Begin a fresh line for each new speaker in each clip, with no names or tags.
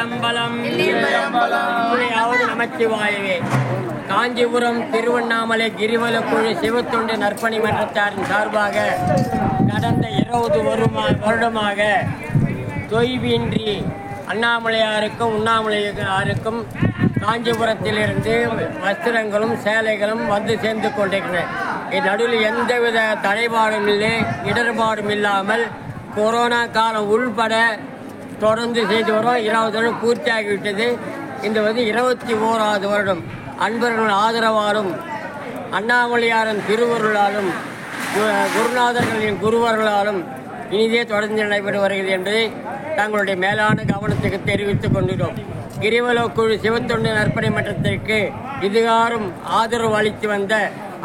திருச்சிற்றம்பலம் நமச்சிவாயவே. காஞ்சிபுரம் திருவண்ணாமலை கிரிவலக்குழு சிவத்தொண்டு நற்பணி மன்றத்தாரின் சார்பாக கடந்த 20 வருடமாக தொய்வின்றி அண்ணாமலையாருக்கும் உண்ணாமலையாருக்கும் காஞ்சிபுரத்திலிருந்து வஸ்திரங்களும் சேலைகளும் வந்து சேர்ந்து கொண்டிருக்கின்றன. இந்நடுவில் எந்தவித தடைபாடும் இல்லை, இடர்பாடும் இல்லாமல் கொரோனா காலம் உள்பட தொடர்ந்து செய்து வரும். 20 வருடம் பூர்த்தியாகிவிட்டது. இந்த 21வது வருடம் அன்பர்கள் ஆதரவாலும் அண்ணாமலையாரின் திருவருளாலும் குருநாதர்களின் குருவர்களாலும் இனிதே தொடர்ந்து நடைபெற்று வருகிறது என்பதை தங்களுடைய மேலான கவனத்துக்கு தெரிவித்துக் கொண்டுள்ளோம். கிரிவலக்குழு சிவத்தொண்டு நற்பணி மன்றத்திற்கு இதுகாரும் ஆதரவு அளித்து வந்த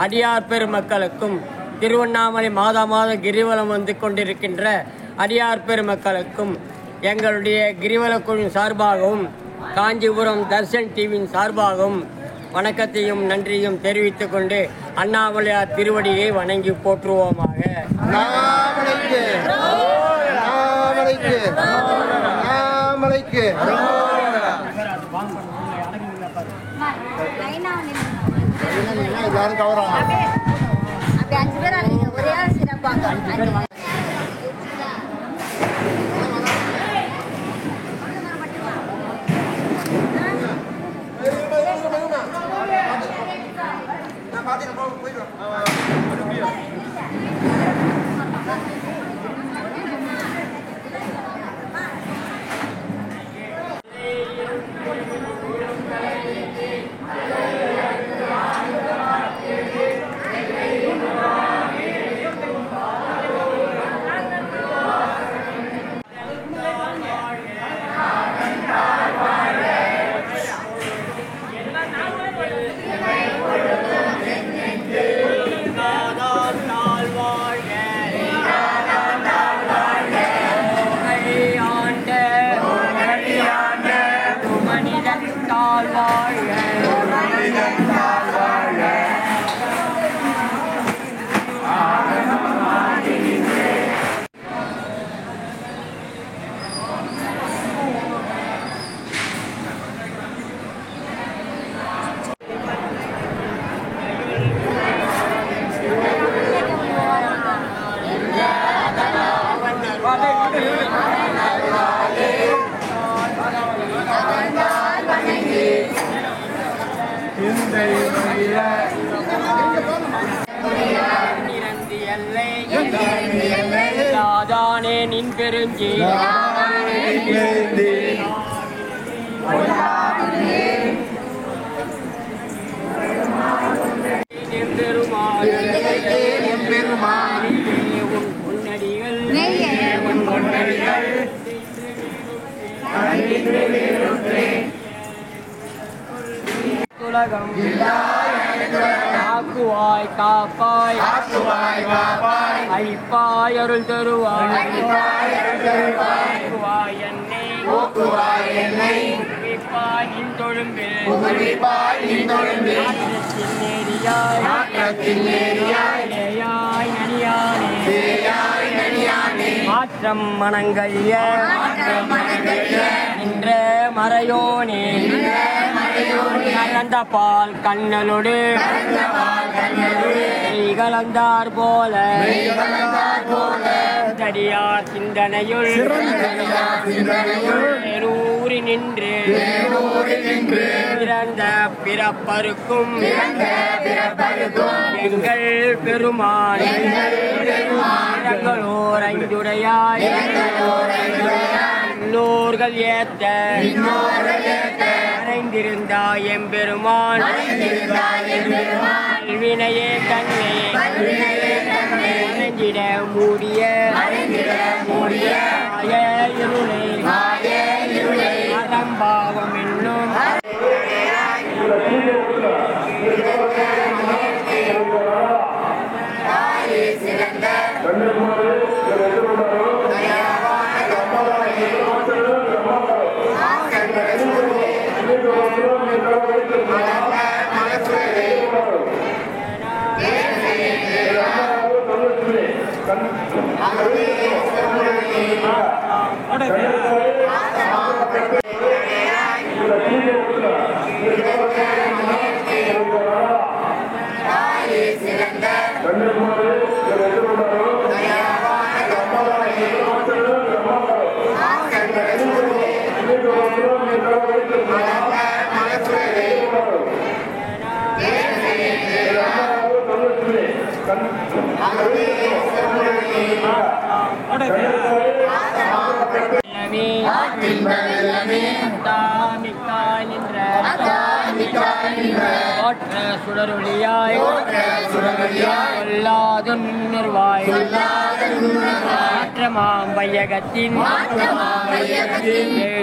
அடியார் பெருமக்களுக்கும் திருவண்ணாமலை மாத கிரிவலம் வந்து கொண்டிருக்கின்ற அடியார் பெருமக்களுக்கும் எங்களுடைய கிரிவலக்குழு சார்பாகவும் காஞ்சிபுரம் தர்ஷன் டிவியின் சார்பாகவும் வணக்கத்தையும் நன்றியும் தெரிவித்துக் கொண்டு அண்ணாமலையார் திருவடியை வணங்கி போற்றுவோமாக. தாதானே நின் பெருஞ்சி உலகம் ஆக்குவாய் காப்பாய் ஐப்பாய் அருள் தருவாய் என்னை நின் தொழும்பில் மாற்றம் மனங்கழிய நின்ற மறையோனே கலந்த பால் கண்ணலோடு கலந்தார் போல தடியார் சிந்தனையுள் நேரூறி நின்று பிறந்த பிறப்பருக்கும் எங்கள் பெருமான் எங்களோர் ஐந்துடையாய் இன்னோர்கள் ஏத்த மறைந்திருந்தாய் எம்பெருமான் வினையே தன்னை மறைந்திட மூடிய இருளை அடம்பாவம் என்னும்
Ada
சுடரொளியாய் சொல்லாதும் நிர்வாய் மாற்றமாம் வையகத்தின்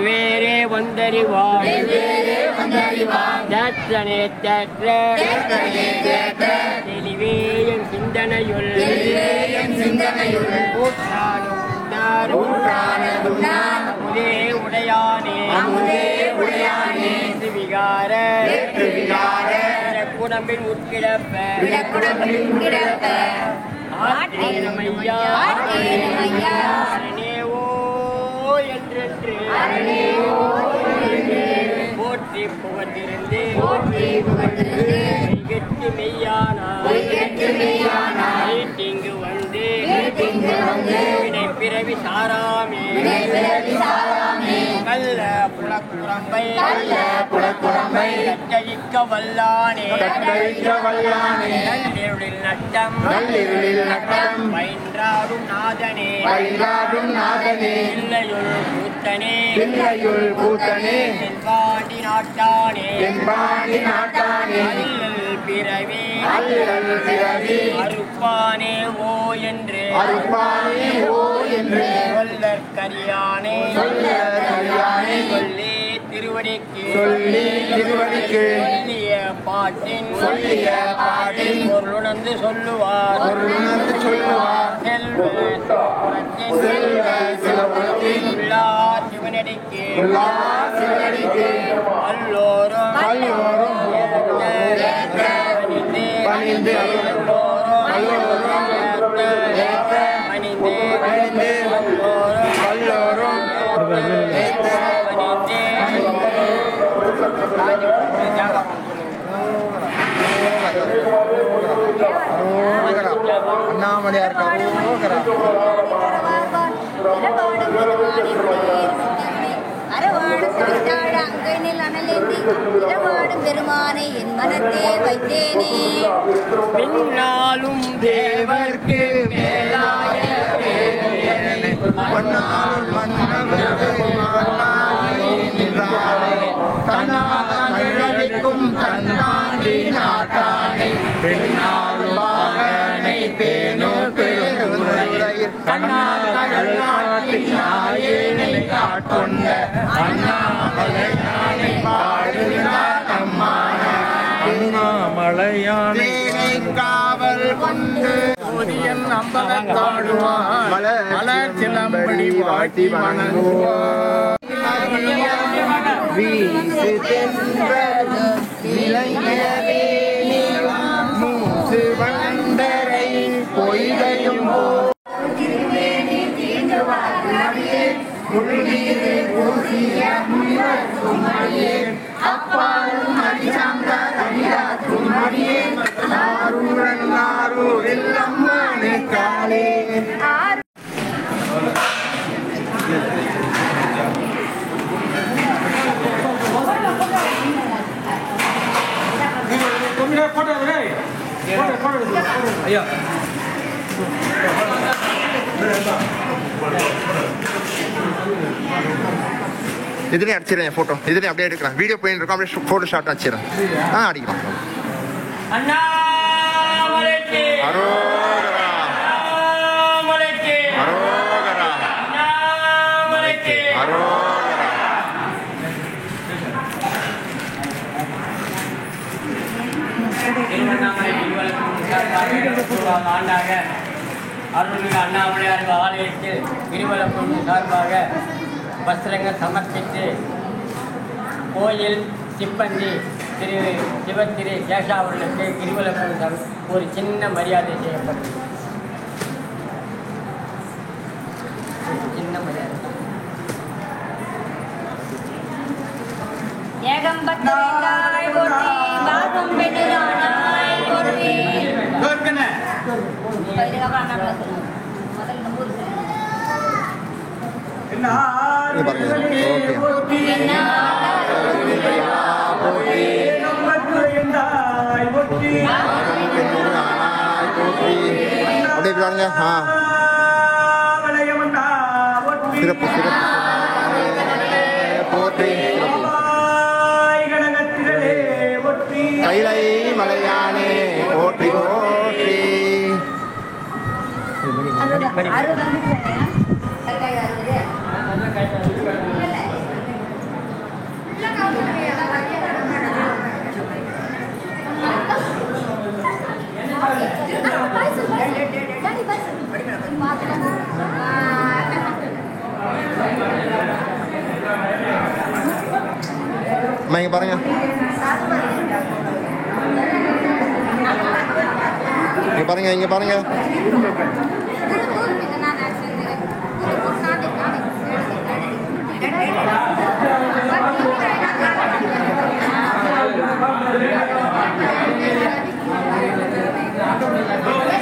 வேறே வந்தறிவாய் தேற்றனே தேற்ற தெளிவே என் சிந்தனையுள் அமுதே உடையானே விகார குடம்பின் உட்கிடப்ப அரணேவோ என்றென்று போற்றி புகழ்ந்திருந்து கெட்டு மெய்யானாய் இங்கு வந்து வினை பிறவி சாராமே கல்ல புலக்குரம்பை கட்டழிக்க வல்லானே நள்ளிருளில் நட்டம் பயின்றாடும் நாதனே இல்லையுள் கூத்தனே செல்வாண்டி நாட்டானே பிறவி அறுப்பானே ஓ என்று சொல்லற்கரியானே சொல்லி திருவடிக்கு சொல்லிய பாட்டின் பொருளுணர்ந்து சொல்லுவார் சிவனடிக்கு அல்லோரும்
அண்ணாமலையார்
பெருமானை என் மனத்தே வைத்தேனே
பின்னாலும் தேவர்க்கு மேலாய
தன்னாடிக்கும் தன்னாடி நாட்டானை பெண்ணாலும் மகனை பேணு பெருமுறையில் கண்ணாட்டினை காட்கொண்ட அண்ணாமலையானை பாடுகிறார் அண்ணாமலையானை காவல் கொண்டு சூரியன் அம்பலத்தாடுவான் மலர் சிலம்படி வாட்டி வணங்குவான் வீசு தென்பது இளைஞரே மூசு வண்டரை பொய்கையும் அப்பாலும் அம்மனுக்காலே ஐயா இதுலேயே அடிச்சிடறேன் ஃபோட்டோ இதுலேயே அப்படியே எடுக்கலாம் வீடியோ போயிட்டு இருக்கோம் அப்படியே ஃபோட்டோ ஷாட் அடிச்சிடறேன் அடிக்கலாம் அரோகரா அரோகரா அரோகரா
ஆண்டாக அருள்மிகு அண்ணாமலையார் ஆலயத்தில் கிரிவலக்குழு சார்பாக வஸ்திரங்கள் சமர்ப்பித்து கோயில் சிப்பந்தி திரு சிவத்திரு சேஷா அவர்களுக்கு கிரிவலக்குழு ஒரு சின்ன மரியாதை செய்யப்பட்டது. சின்ன மரியாதை
புரிந்தாய் போற்றி பாகம் பெண்ணுதானாய் போற்றி
கேட்கணும்.
இதுக்கப்புறம் அண்ணா பேசணும் முதல்ல நம்ம ஊருக்கு
இது பாருங்க ஓகே அப்படியே பாருங்க சிறப்பு சிறப்பு போற்றி கைலை மலையானே போற்றி போற்றி அம்மா இங்க பாருங்க இங்க பாருங்க
நான்